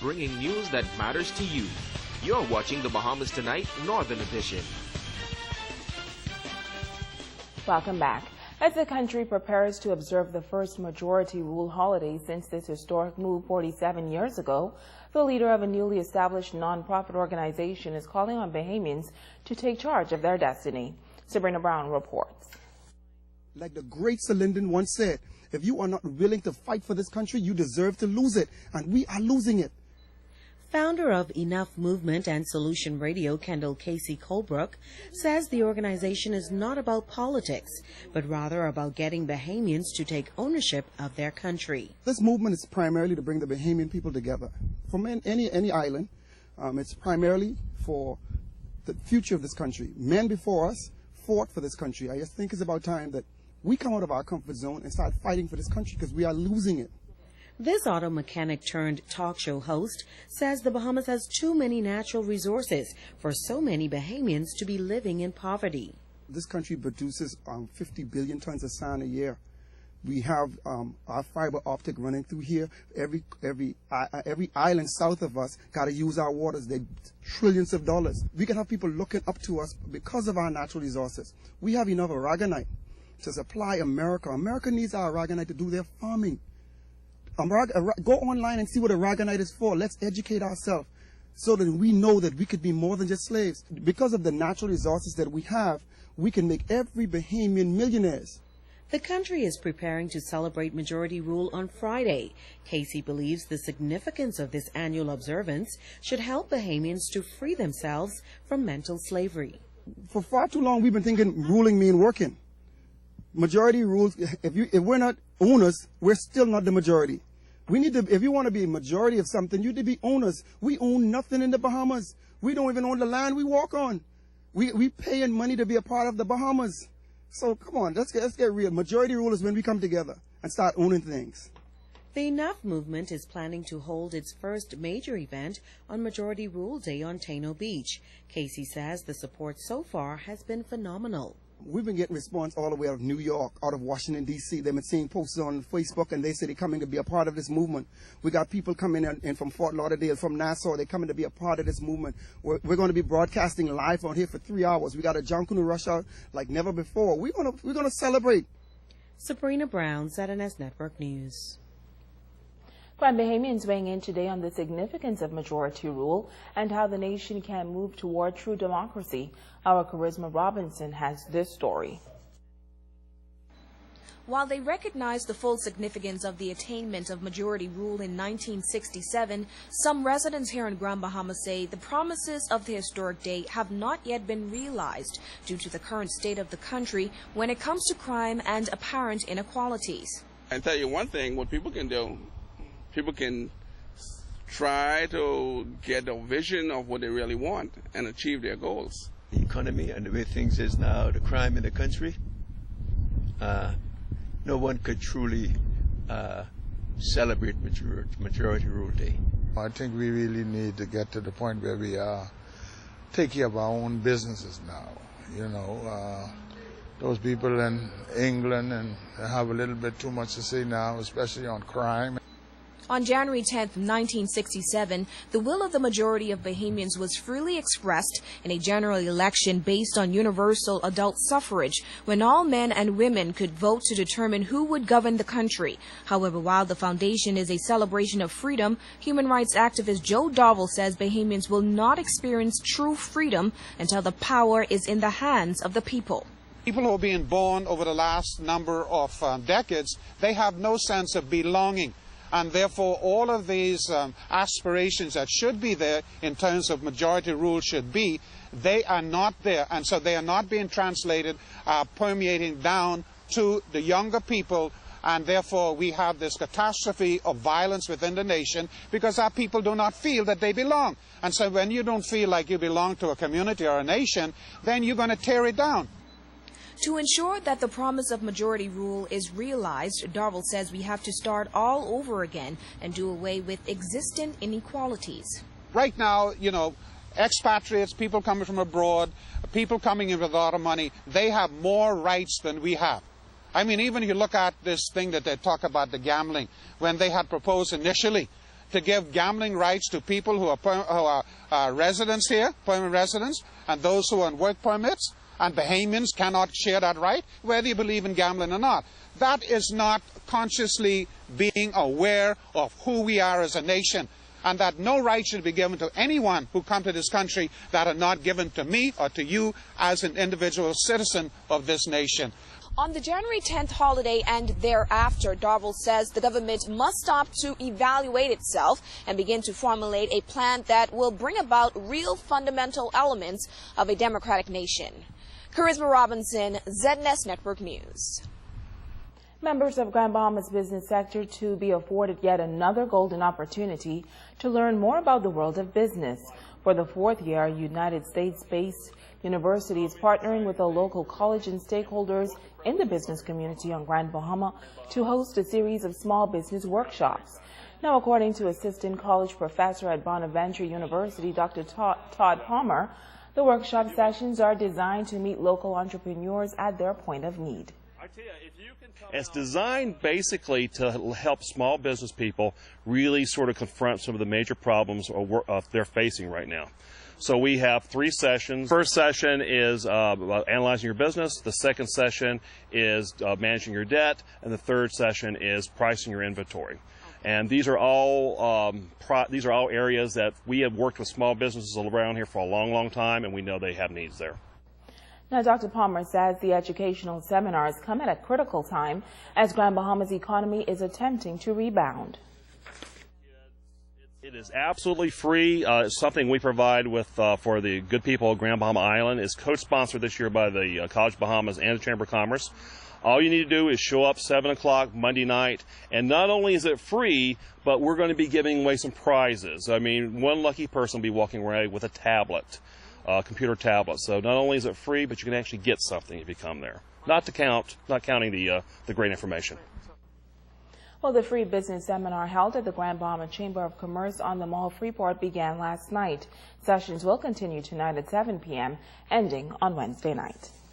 bringing news that matters to you. You're watching the Bahamas Tonight Northern Edition. Welcome back. As the country prepares to observe the first majority rule holiday since this historic move 47 years ago, the leader of a newly established non-profit organization is calling on Bahamians to take charge of their destiny. Sabrina Brown reports. Like the great Sir Lyndon once said, if you are not willing to fight for this country, you deserve to lose it. And we are losing it. Founder of Enough Movement and Solution Radio, Kendall Casey Colebrook, says the organization is not about politics, but rather about getting Bahamians to take ownership of their country. This movement is primarily to bring the Bahamian people together. From any island, it's primarily for the future of this country. Men before us fought for this country. I just think it's about time that we come out of our comfort zone and start fighting for this country because we are losing it. This auto mechanic turned talk show host says the Bahamas has too many natural resources for so many Bahamians to be living in poverty. This country produces 50 billion tons of sand a year. We have our fiber optic running through here. Every island south of us got to use our waters. They're trillions of dollars. We can have people looking up to us because of our natural resources. We have enough aragonite to supply America. America needs our aragonite to do their farming. Go online and see what aragonite is for. Let's educate ourselves so that we know that we could be more than just slaves. Because of the natural resources that we have, we can make every Bahamian millionaires. The country is preparing to celebrate majority rule on Friday. Casey believes the significance of this annual observance should help Bahamians to free themselves from mental slavery. For far too long, we've been thinking ruling means working. Majority rules, if we're not owners, we're still not the majority. We need to, if you want to be a majority of something, you need to be owners. We own nothing in the Bahamas. We don't even own the land we walk on. We paying money to be a part of the Bahamas. So come on, let's get real. Majority rule is when we come together and start owning things. The Enough Movement is planning to hold its first major event on Majority Rule Day on Taino Beach. Casey says the support so far has been phenomenal. We've been getting response all the way out of New York, out of Washington, D.C. They've been seeing posts on Facebook, and they say they're coming to be a part of this movement. We got people coming in from Fort Lauderdale, from Nassau. They're coming to be a part of this movement. We're going to be broadcasting live on here for 3 hours. We got a Jankunu rush out like never before. We're going to celebrate. Sabrina Brown, ZNS Network News. Prime Bahamians weighing in today on the significance of majority rule and how the nation can move toward true democracy. Our Charisma Robinson has this story. While they recognize the full significance of the attainment of majority rule in 1967, some residents here in Grand Bahama say the promises of the historic day have not yet been realized due to the current state of the country when it comes to crime and apparent inequalities. I tell you one thing, what people can do, people can try to get a vision of what they really want and achieve their goals. The economy and the way things is now, the crime in the country, no one could truly celebrate majority rule day. I think we really need to get to the point where we take care of our own businesses now. You know, those people in England and have a little bit too much to say now, especially on crime. On January 10, 1967, the will of the majority of Bahamians was freely expressed in a general election based on universal adult suffrage, when all men and women could vote to determine who would govern the country. However, while the foundation is a celebration of freedom, human rights activist Joe Dovell says Bahamians will not experience true freedom until the power is in the hands of the people. People who are being born over the last number of decades, they have no sense of belonging. And therefore, all of these aspirations that should be there in terms of majority rule should be, they are not there. And so they are not being translated, permeating down to the younger people. And therefore, we have this catastrophe of violence within the nation because our people do not feel that they belong. And so when you don't feel like you belong to a community or a nation, then you're going to tear it down. To ensure that the promise of majority rule is realized, Darvell says we have to start all over again and do away with existing inequalities. Right now, you know, expatriates, people coming from abroad, people coming in with a lot of money, they have more rights than we have. I mean, even if you look at this thing that they talk about, the gambling, when they had proposed initially, to give gambling rights to people who are residents here, permanent residents, and those who are on work permits, and Bahamians cannot share that right, whether you believe in gambling or not. That is not consciously being aware of who we are as a nation, and that no right should be given to anyone who come to this country that are not given to me or to you as an individual citizen of this nation. On the January 10th holiday and thereafter, Darville says the government must stop to evaluate itself and begin to formulate a plan that will bring about real fundamental elements of a democratic nation. Charisma Robinson, ZNS Network News. Members of Grand Bahama's business sector to be afforded yet another golden opportunity to learn more about the world of business. For the fourth year, a United States-based university is partnering with a local college and stakeholders in the business community on Grand Bahama to host a series of small business workshops. Now, according to Assistant College Professor at Bonaventure University, Dr. Todd Palmer, the workshop sessions are designed to meet local entrepreneurs at their point of need. It's designed basically to help small business people really sort of confront some of the major problems they're facing right now. So we have 3 sessions. First session is about analyzing your business. The second session is managing your debt. And the third session is pricing your inventory. And these are all areas that we have worked with small businesses around here for a long, long time, and we know they have needs there. Now, Dr. Palmer says the educational seminars come at a critical time as Grand Bahama's economy is attempting to rebound. It is absolutely free. It's something we provide with for the good people of Grand Bahama Island. It's co-sponsored this year by the College Bahamas and the Chamber of Commerce. All you need to do is show up 7 o'clock Monday night, and not only is it free, but we're going to be giving away some prizes. I mean, one lucky person will be walking away with a tablet. Computer tablet. So not only is it free, but you can actually get something if you come there. Not counting the great information. Well, the free business seminar held at the Grand Bahama Chamber of Commerce on the Mall Freeport began last night. Sessions will continue tonight at 7 p.m., ending on Wednesday night.